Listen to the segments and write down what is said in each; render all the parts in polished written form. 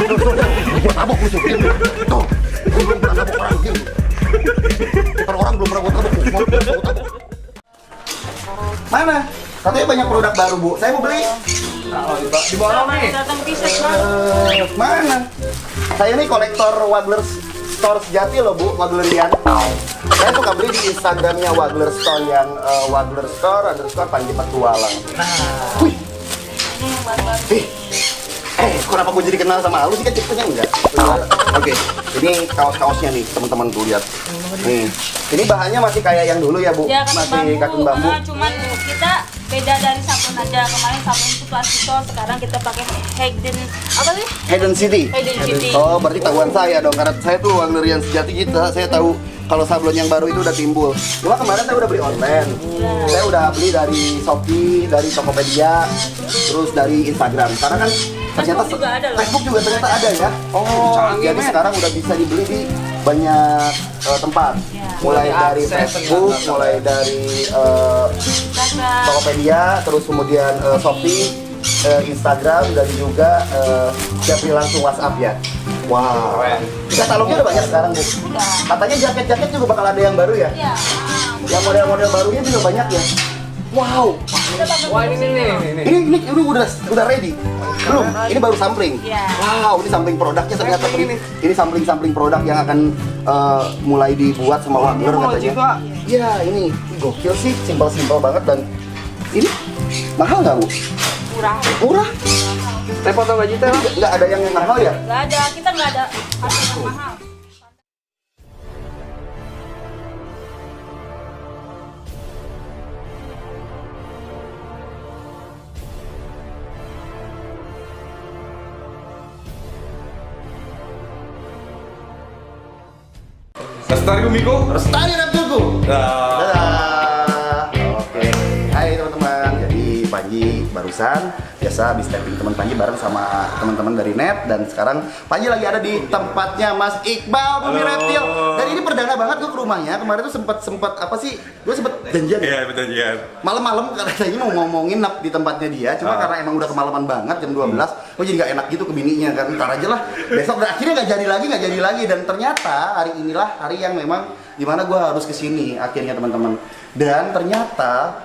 Gua tabok lu tuh. Tuh. Gua belum pernah tabok orang gitu. Bukan orang belum pernah gua tabok. Mana? Katanya banyak produk baru, Bu. Saya mau beli. Oh, di bawah nih. Datang pisah, Bang. Mana? Saya ini kolektor Wagler Store sejati loh, Bu, Waglerian. Saya suka beli di Instagramnya Wagler Store yang Wagler Store _Panji Petualang. Wih. Kenapa gue jadi kenal sama lu sih, kan ceritanya enggak? Oke, ini kaos-kaosnya nih, teman-teman tuh lihat. Nih, ini bahannya masih kayak yang dulu ya, Bu? Ya, Masih katun bambu. Cuman kita beda dari sabun aja. Kemarin sabun itu plastikol, sekarang kita pakai Hayden apa sih? Hayden City. Hayden City. Oh, berarti tahuan saya dong, karena saya tuh Waglerian sejati gitu. Saya tahu kalau sablon yang baru itu udah timbul. Cuma kemarin saya udah beli online. Saya udah beli dari Shopee, dari Tokopedia, terus dari Instagram. Karena kan ternyata Facebook juga ada loh. Facebook juga ternyata ada ya. Oh, jadi sekarang udah bisa dibeli di banyak tempat. Mulai dari Facebook, mulai dari Instagram. Tokopedia, terus kemudian Shopee, Instagram, dan juga siapin langsung WhatsApp ya. Wow. Katalognya udah banyak sekarang, Bu. Katanya jaket-jaket juga bakal ada yang baru ya? Iya. Yang model-model barunya juga banyak ya? Wow. Wah, ini. Ini udah ready. Belum. Ini baru sampling. Iya. Wow, ini sampling produknya ternyata ini sampling produk yang akan mulai dibuat sama Wagler katanya. Iya, ini gokil sih, simpel-simpel banget, dan ini mahal nggak, Bu? Murah. Murah. Repot atau gaji teh? Nggak ada yang mahal ya? Nggak ada, kita nggak ada harga yang mahal. Lestari Umiko. Lestari Reptilku. Dadah. Oke. Hai teman-teman. Jadi Panji barusan biasa habis tapping teman Panji bareng sama teman-teman dari Net, dan sekarang Panji lagi ada di tempatnya Mas Iqbal Bumi Reptil. Dan ini perdana banget gue ke rumahnya. Kemarin tuh sempat apa sih? Gue sempet janjian. Iya, janjian. Malam-malam katanya mau ngomongin di tempatnya dia, cuma karena emang udah kemalaman banget jam 12, gue jadi gak enak gitu ke bininya kan, ntar aja lah besok. Dan akhirnya gak jadi lagi, dan ternyata hari inilah hari yang memang dimana gue harus kesini akhirnya teman-teman. Dan ternyata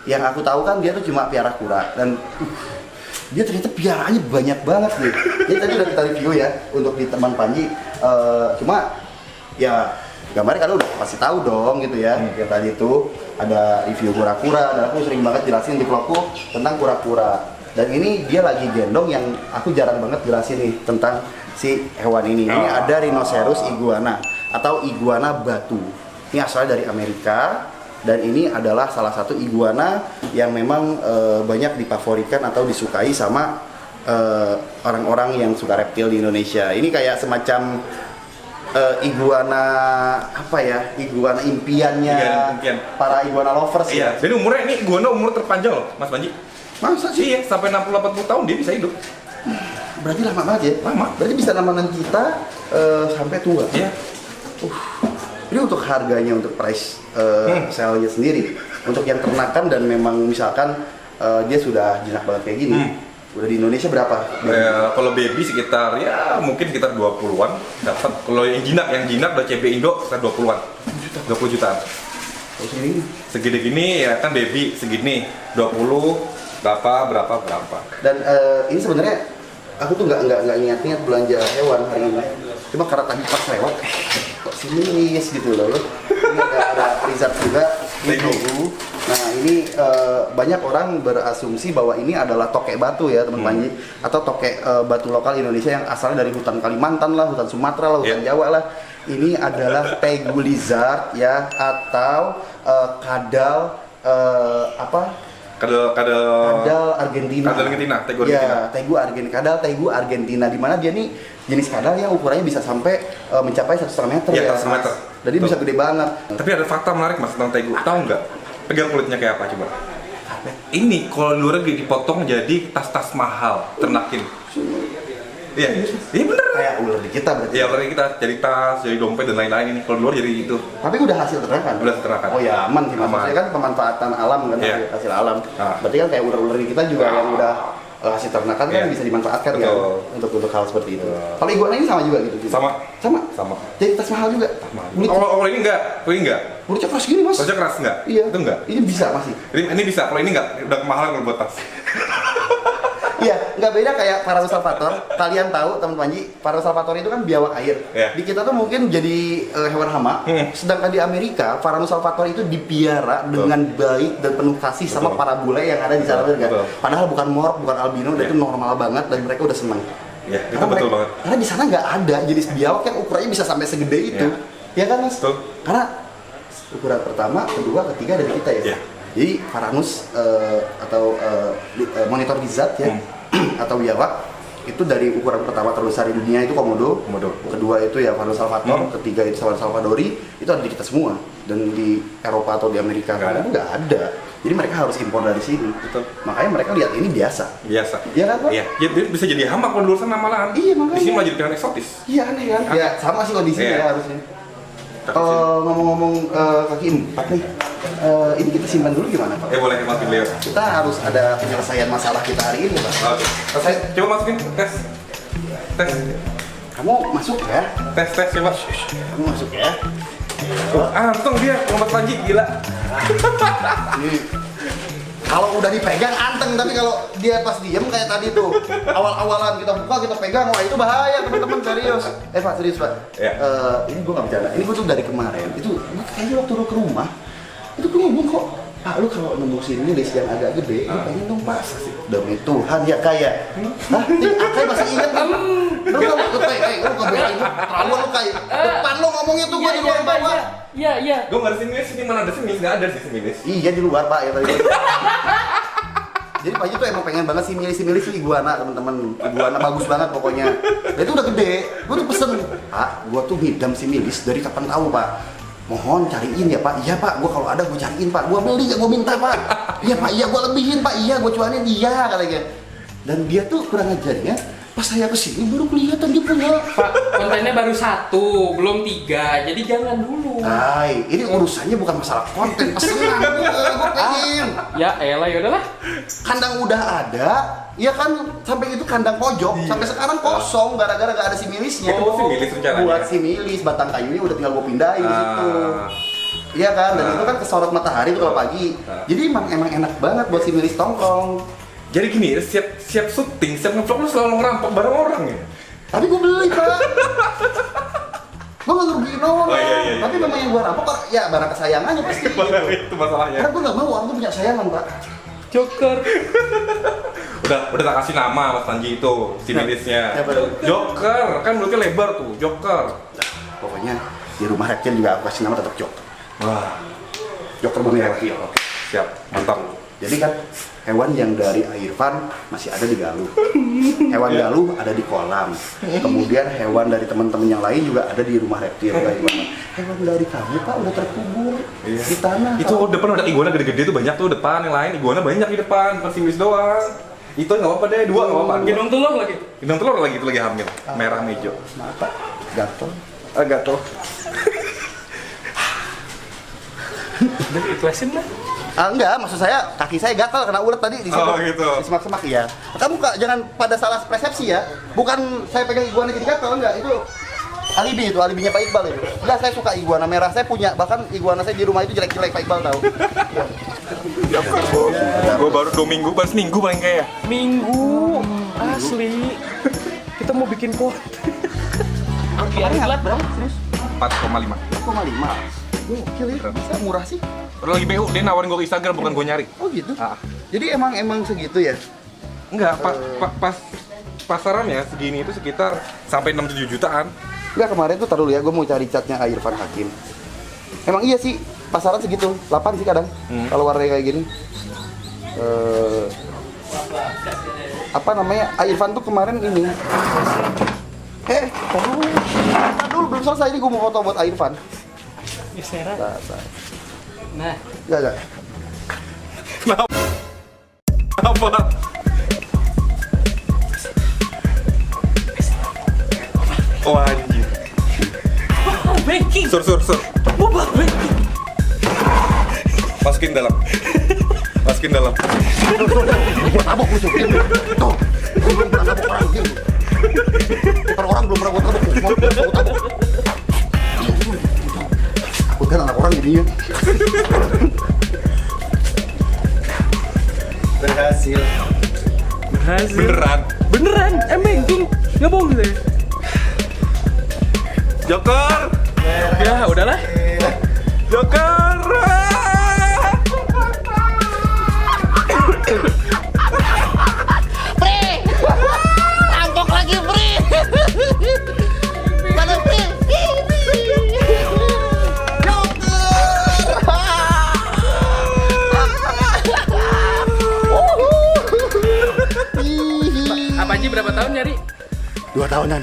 yang aku tahu kan dia tuh cuma piara kura, dan dia ternyata piaraannya banyak banget nih. Jadi tadi udah kita review ya untuk di teman Panji, cuma ya gambarnya kan udah pasti tahu dong gitu ya. Kayak tadi itu ada review kura-kura, dan aku sering banget jelasin di vlogku tentang kura-kura. Dan ini dia lagi gendong yang aku jarang banget jelasin nih tentang si hewan ini. Ini ada Rhinoceros iguana atau iguana batu. Ini asalnya dari Amerika, dan ini adalah salah satu iguana yang memang banyak difavoritkan atau disukai sama orang-orang yang suka reptil di Indonesia. Ini kayak semacam iguana apa ya? Iguana impiannya para iguana lovers. Iya. Jadi umurnya ini iguana umur terpanjang loh, Mas Panji. Masa sih? Iya, sampai 60-80 tahun dia bisa hidup. Berarti lama banget ya? Lama. Berarti bisa nemenin kita sampai tua. Iya. Ini untuk harganya, untuk price sale-nya sendiri, untuk yang ternakan dan memang misalkan dia sudah jinak banget kayak gini, udah di Indonesia berapa? Kalau baby sekitar ya mungkin sekitar 20-an dapat. Kalau yang jinak udah CB Indo sekitar 20-an. 20 jutaan. Segede gini ya kan baby segini 20 berapa. Dan ini sebenarnya aku tuh nggak niat belanja hewan hari ini. Cuma karena tadi pas lewat, kok sinis gitu loh. Ini ada Rizat juga, Tegu. Nah ini banyak orang berasumsi bahwa ini adalah tokek batu ya teman Panji, atau tokek batu lokal Indonesia yang asalnya dari hutan Kalimantan lah, hutan Sumatera lah, hutan Jawa lah. Ini adalah Tegu lizard ya, atau kadal kadal Argentina. Tegu Argentina, di mana dia nih jenis kadal yang ukurannya bisa sampai mencapai 1,5 meter ya. 1,5 meter. Jadi bisa gede banget. Tapi ada fakta menarik Mas tentang Tegu. Tahu nggak? Pegang kulitnya kayak apa coba? Ini kalau luarnya dipotong jadi tas-tas mahal ternakin. Iya, iya bener. Kayak ular di kita berarti. Iya, berarti kita jadi tas, jadi dompet dan lain-lain ini. Kalau di luar jadi itu. Tapi udah hasil ternakan. Udah ternakan. Oh ya aman sih, maksudnya kan pemanfaatan alam kan, hasil alam. Berarti kan kayak ular-ular di kita juga yang udah hasil ternakan kan Iya. bisa dimanfaatkan kan Betul. untuk hal seperti itu. Betul. Kalau iguana ini sama juga gitu. Sama. Sama. Jadi tas mahal juga. Kulit Kalau ini enggak, kalau ini enggak. kulitnya keras gini mas. Kerja keras enggak? Iya. Itu enggak. Ini bisa masih. Ini bisa, kalau ini enggak, udah kemahalan kalau buat tas. Iya, nggak beda kayak Varanus salvator. Kalian tahu teman Panji, Varanus salvator itu kan biawak air. Iya. Di kita tuh mungkin jadi hewan hama. Sedangkan di Amerika, Varanus salvator itu dipiara dengan baik dan penuh kasih sama Betul. para bule yang ada di sana kan. Betul. Padahal bukan morph, bukan albino, dan Iya. itu normal banget dan mereka udah senang. Iya, itu Karena betul mereka- banget. Karena di sana nggak ada jenis biawak yang ukurannya bisa sampai segede itu. Ya kan mas? Betul. Karena ukuran pertama, kedua, ketiga dari kita ya. Iya. Jadi Varanus atau monitor lizard ya atau biawak itu dari ukuran pertama terbesar di dunia itu Komodo. Kedua itu ya Varanus salvator, ketiga itu Varanus salvadori, itu ada di kita semua. Dan di Eropa atau di Amerika Nggak ada. kan nggak ada. Jadi mereka harus impor dari sini. Betul. Makanya mereka lihat ini biasa. Biasa. Iya kan, Pak? Iya. Jadi bisa jadi hama kalau di luar sana malahan. Iya, makanya. Di sini malah jadi pikiran eksotis. Iya aneh kan? Ya sama sih kondisinya Iya. ya harusnya. Kaki sini. Ngomong-ngomong kaki empat nih, ini kita simpan dulu gimana Pak? Boleh masukin Leo. Kita harus ada penyelesaian masalah kita hari ini Pak. Oke. Selesai. Coba masukin tes. Tes. Kamu masuk ya? Tes coba. Kamu masuk ya? Untung dia lompat lagi gila. Ini kalau udah dipegang anteng, tapi kalau dia pas diem kayak tadi tuh awal-awalan kita buka kita pegang, wah itu bahaya teman-teman, serius. Pak serius Pak. Ya. Ini gue nggak bercanda. Ini gue tuh dari kemarin itu gua kayaknya waktu lu ke rumah itu gue ngomong kok, Pak lu kalau nemu sini list yang agak gede, lu pengen dong Pak. Demi Tuhan ya kayak. Hah? Ini Akai masih ingat kan? Lu kayak lu ngebelain terlalu lu kayak depan lu ngomongnya tuh gue di luar bawah. Iya. Gue nggak ada similis, ini mana ada similis? Nggak ada sih similis. Iya di luar Pak ya tadi. Jadi Pak Haji tuh emang pengen banget si milis iguana teman-teman. Iguana bagus banget pokoknya. Dia tuh udah gede. Gue tuh pesen, Pak, gue tuh ngidam si milis dari kapan tahu Pak. Mohon cariin ya Pak. Iya Pak, gue kalau ada gue cariin Pak. Gue beli ya gue minta Pak. Iya Pak, iya gue lebihin Pak. Iya gue cuanin, iya katanya. Dan dia tuh kurang ajarnya. Pas saya kesini baru kelihatan dia punya. Pak, kontennya baru 1, belum 3, jadi jangan dulu. Hai, ini urusannya bukan masalah konten, pesenan gue pengen. Ya elah, yaudahlah. Kandang udah ada, ya kan sampai itu kandang pojok, sampai sekarang kosong gara-gara gak ada si milisnya. Oh, si milis rencananya. Buat si milis, batang kayunya udah tinggal gue pindahin di situ. Iya kan, dan itu kan kesorot matahari tuh kalau pagi. Jadi emang enak banget buat si milis tongkrong. Jadi gini, siap syuting, siap ngevlog lu selalu ngerampok barang orang ya. Tapi gue beli Pak. Gue gak ngerugiin orang. Oh, iya. Tapi memang yang gue rampok ya barang kesayangannya pasti. Itu masalahnya. Karena gue gak mau orang tuh punya sayangan Pak. Joker. Udah tak kasih nama Mas Panji itu, si milisnya. Siapa tuh? Joker, kan mulutnya lebar tuh, Joker. Pokoknya di rumah reptil juga aku kasih nama tetap Joker. Wah, Joker bumi reptil. siap, mantap. Jadi kan hewan yang dari Irfan masih ada di Galuh. Hewan Galuh ada di kolam. Kemudian hewan dari teman-teman yang lain juga ada di rumah reptil kayak gimana. Hewan dari kamu Pak udah terkubur di tanah. Itu depan ada iguana gede-gede tuh banyak tuh depan, yang lain iguana banyak di depan, bukan simis doang. Itu nggak apa-apa deh, 2 nggak apa-apa. Gendong telur lagi. Gendong telur lagi itu lagi hamil, merah hijau. Mata gatel. Gatel. Udah ikhlasin lah. Enggak, maksud saya kaki saya gatal kena ulet tadi di situ. Oh, gitu. Di semak-semak ya. Kamu jangan pada salah persepsi ya. Bukan saya pegang iguana jadi gatal enggak, itu alibi itu, alibinya Pak Iqbal itu. Enggak, saya suka iguana merah, saya punya, bahkan iguana saya di rumah itu jelek-jelek Pak Iqbal tahu. Gue baru 2 minggu, baru seminggu paling kayak. Minggu. Asli. Kita mau bikin pot. Biarin lah, berapa? Serius? 4,5. 1,5. Gokil ya, bisa murah sih. Udah lagi PU, dia nawarin gue ke Instagram, bukan gue nyari. Oh gitu. Ah. Jadi emang segitu ya. Enggak, pas pasarannya segini itu sekitar sampai 6-7 jutaan. Enggak, kemarin tuh taruh ya, gue mau cari catnya Irfan Hakim. Emang iya sih, pasaran segitu, 8 sih kadang. Kalau warnanya kayak gini. Apa namanya? Irfan tuh kemarin ini. Taruh dulu, belum selesai ini gue mau foto buat Irfan. Geseran. Nah. Enggak. Apa? Oh anjir. Banking. Sur. Mobile banking. Masukin dalam. masukin dalam. Gua tabok lu Sur. Tuh, gua belum pernah tabok orang gitu. Orang belum pernah gua tabok, gua tabok. Aku kan anak orang jadinya. Berhasil. Beneran, emang tuh nggak bohong gitu ya. Joker. Ya udahlah. Joker. Rampok lagi, Pri. Mana Pri? Apa Ji berapa tahun nyari? 2 tahunan.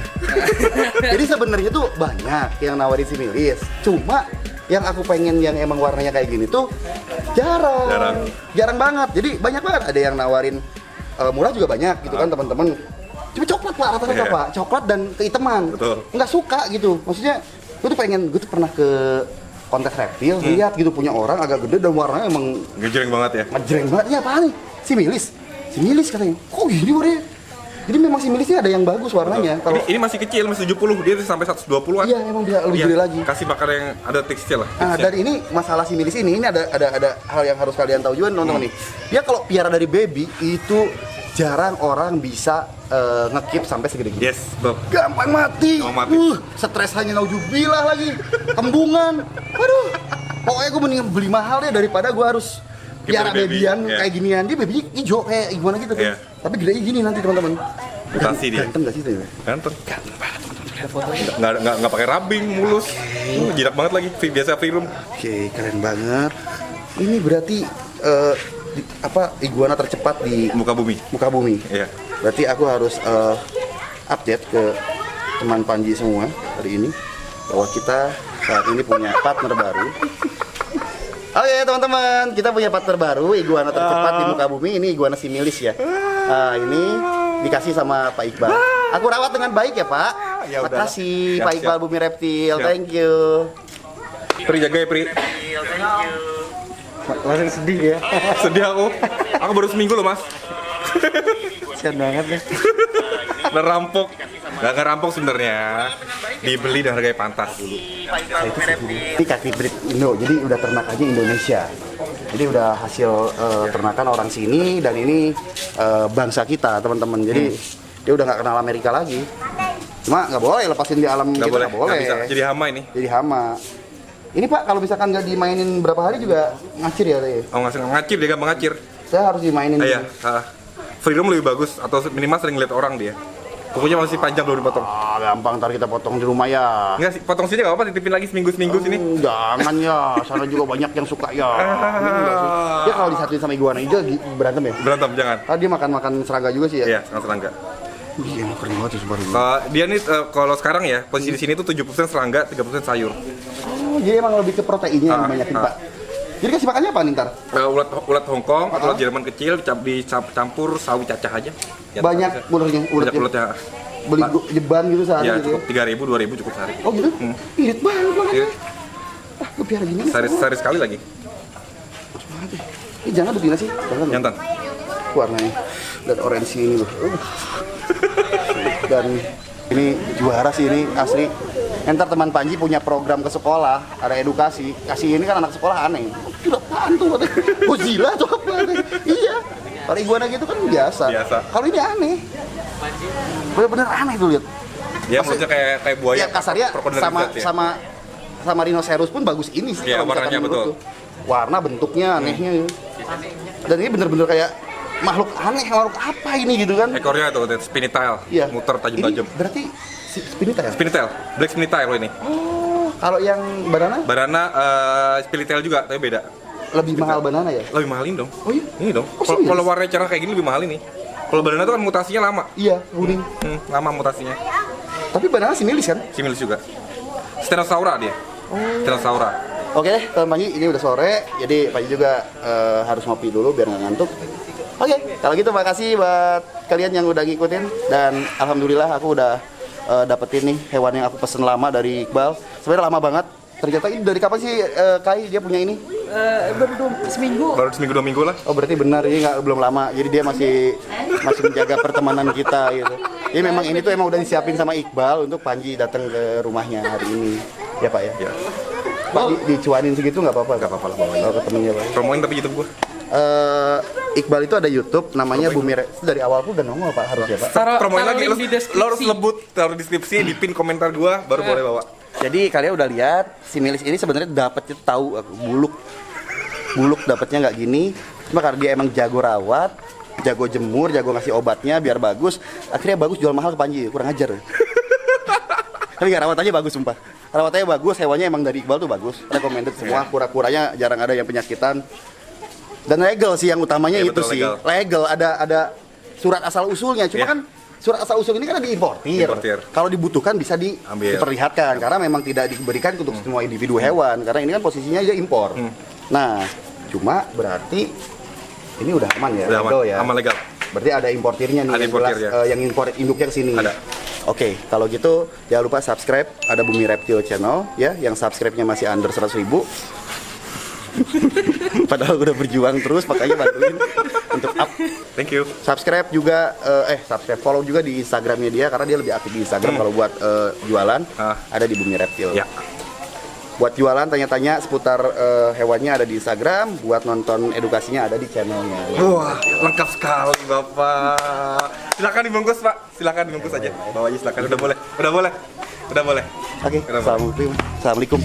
Jadi sebenarnya tuh banyak yang nawarin si Milis. Cuma yang aku pengen yang emang warnanya kayak gini tuh jarang banget. Jadi banyak banget ada yang nawarin murah juga banyak gitu kan teman-teman. Cuma coklat Pak, rata-rata Pak. Coklat dan keiteman. Betul. Nggak suka gitu. Maksudnya gue tuh pernah ke kontes reptil, lihat gitu punya orang agak gede dan warnanya emang Ngejreng banget ya. ngejreng banget. Ini apaan nih? Si Milis katanya. Kok gini warnanya? Jadi memang si Milis ini ada yang bagus warnanya. Kalau Ini masih kecil, masih 70, dia sampai 120-an. iya emang dia lebih gede lagi. Kasih bakar yang ada tekstil lah. Nah, tips-nya. dan ini masalah si Milis ini ada hal yang harus kalian tahu juga teman-teman nih. Dia kalau piara dari baby itu jarang orang bisa nge-keep sampai segede gini. Yes, betul. Gampang mati. Gampang mati. Stres hanya naujubillah lagi. Kembungan. Waduh. Pokoknya gue mending beli mahal deh daripada gue harus Keep piara baby, babyan yeah. kayak ginian. Dia baby hijau kayak gimana gitu tuh. Yeah. Tapi gedenya gini nanti teman-teman. Mutasi dia. Ganteng gak sih tuh? Ganteng banget teman-teman. Lihat fotonya. Nggak pakai rabing, mulus. Jinak banget lagi. Biasa film. Oke, keren banget. Ini berarti iguana tercepat di Muka bumi. muka bumi. Iya. Berarti aku harus update ke teman Panji semua hari ini bahwa kita saat ini punya partner baru. Oke teman-teman, kita punya partner baru, iguana tercepat di muka bumi. Ini iguana si Milis ya. Ini dikasih sama Pak Iqbal. Aku rawat dengan baik ya Pak. Ya udah. Makasih Siap, Pak Iqbal siap. Bumi Reptil. Siap. Thank you. Pri, jaga ya Pri. Langsung sedih ya. Sedih aku. Aku baru seminggu loh mas. Kasian banget nih. Ngerampok. Gak ngerampok sebenarnya. Dibeli dan harganya pantas dulu. Ini kaki breed Indo, jadi udah ternakannya Indonesia. Jadi udah hasil ternakan orang sini dan ini bangsa kita teman-teman. Jadi dia udah nggak kenal Amerika lagi. Cuma nggak boleh lepasin di alam Nggak kita, boleh. nggak boleh. Nggak bisa. Jadi hama ini. Jadi hama. Ini Pak, kalau misalkan nggak dimainin berapa hari juga ngacir ya teh. Oh ngacir, dia gampang ngacir. Saya harus dimainin. Iya. Freedom lebih bagus atau minimal sering lihat orang dia. Kukunya masih panjang belum dipotong. Gampang, ntar kita potong di rumah ya. Enggak sih, potong sini nggak apa-apa, titipin lagi seminggu sini. Jangan ya, sana juga banyak yang suka ya. Ini enggak sih. Dia kalau disatuin sama iguana itu berantem ya. Berantem jangan. Ah, dia makan serangga juga sih ya. Iya, sangat serangga. Iya, keren banget sih baru. Dia nih kalau sekarang ya posisi di sini tuh 70% serangga, 30% sayur. Oh, jadi emang lebih ke proteinnya yang banyakin Pak. Jadi kasih makannya apa nih ntar? Ulat Hongkong atau Jerman kecil dicampur sawi cacah aja. Ya, Banyak ularnya, banyak ulatnya. Beli jeban gitu sehari Ya gitu. cukup 3.000, 2.000 cukup sehari. Oh gitu? Irit banget banget. Irit. Gue piara gini. Sehari sekali lagi. Ini jangan betina sih. Jangan. Jantan. Warnanya dan orange ini loh. Dan ini juara sih ini asli. Entar teman Panji punya program ke sekolah, ada edukasi. Kasih ini kan anak sekolah aneh. Tidak apaan tuh? Godzilla atau apa? Iya. Kalau iguana gitu kan biasa. Kalau ini aneh. Bener-bener aneh tuh lihat. Ya maksudnya kayak buaya. Ya kasarnya krokodil sama lizard, ya. sama rhinoceros pun bagus ini sih. Iya, kalau misalkan warnanya menurutku. betul. Warna bentuknya anehnya. Ya. Dan ini bener-bener kayak makhluk aneh, makhluk apa ini gitu kan? Ekornya tuh spiny tail, Iya. muter tajam-tajam. Ini berarti spiny tail. Spiny tail, black spiny tail loh ini. Oh, kalau yang banana Banana spiny tail juga, tapi beda. lebih mahal banana ya? Lebih mahalin dong. Oh iya? Ini dong. Oh, serius? Kalau warnanya cerah kayak gini lebih mahal ini. Kalau banana tuh kan mutasinya lama. Iya, kuning. Lama mutasinya. Tapi banana si milis kan? Similis juga. Stenosaura dia. Stenosaura. Oke deh, teman Panji, ini udah sore, jadi Panji juga harus ngopi dulu biar nggak ngantuk. Oke, kalau gitu makasih buat kalian yang udah ngikutin dan alhamdulillah aku udah dapetin nih hewan yang aku pesen lama dari Iqbal. Sebenarnya lama banget. Ternyata ini dari kapan sih Kai dia punya ini? seminggu. Baru seminggu 2 minggu lah. Oh berarti benar, ini belum lama. Jadi dia masih menjaga pertemanan kita gitu. Jadi memang ini tuh emang udah disiapin sama Iqbal untuk Panji datang ke rumahnya hari ini. Ya Pak ya? Ya. Pak dicuanin segitu nggak apa-apa? Nggak apa-apa lah, bawain. Oh, ke temennya Pak. Promoin tapi YouTube gua. Iqbal itu ada YouTube namanya Bumi Reptil. Dari awal pun udah nongol Pak harusnya Pak. Promoin lagi, link di deskripsi. lo harus lebut, taruh di deskripsi, di pin komentar gua, baru boleh bawa. Jadi kalian udah lihat si Melis ini sebenarnya dapetnya tahu buluk dapetnya nggak gini. Cuma karena dia emang jago rawat, jago jemur, jago ngasih obatnya biar bagus. Akhirnya bagus jual mahal ke Panji, kurang ajar. Tapi nggak, rawatannya bagus sumpah. Rawatannya bagus, hewannya emang dari Iqbal tuh bagus. Recommended semua, kura-kuranya jarang ada yang penyakitan. Dan legal sih yang utamanya Ya, itu betul, sih. legal. Legal ada surat asal usulnya. Cuma Ya. kan surat asal usul ini kan diimportir. Kalau dibutuhkan bisa Ambil. diperlihatkan karena memang tidak diberikan untuk semua individu hewan karena ini kan posisinya aja impor. Nah, cuma berarti ini udah aman ya, Udah aman, legal ya. aman legal. Berarti ada importirnya nih, Ada yang jelas, importirnya. yang impor induknya ke sini. Ada. Oke, kalau gitu jangan lupa subscribe, ada Bumi Reptil Channel ya, yang subscribe-nya masih under 100.000. Padahal udah berjuang terus, makanya bantuin untuk up. Thank you. Subscribe juga, follow juga di Instagramnya dia karena dia lebih aktif di Instagram. Kalau buat jualan ada di Bumi Reptil. Ya. Buat jualan tanya-tanya seputar hewannya ada di Instagram. Buat nonton edukasinya ada di channelnya. Wah, lengkap sekali Bapak. Silakan dibungkus Pak, silakan dibungkus aja. Bawa aja silakan, udah boleh. Oke, Kenapa? assalamualaikum.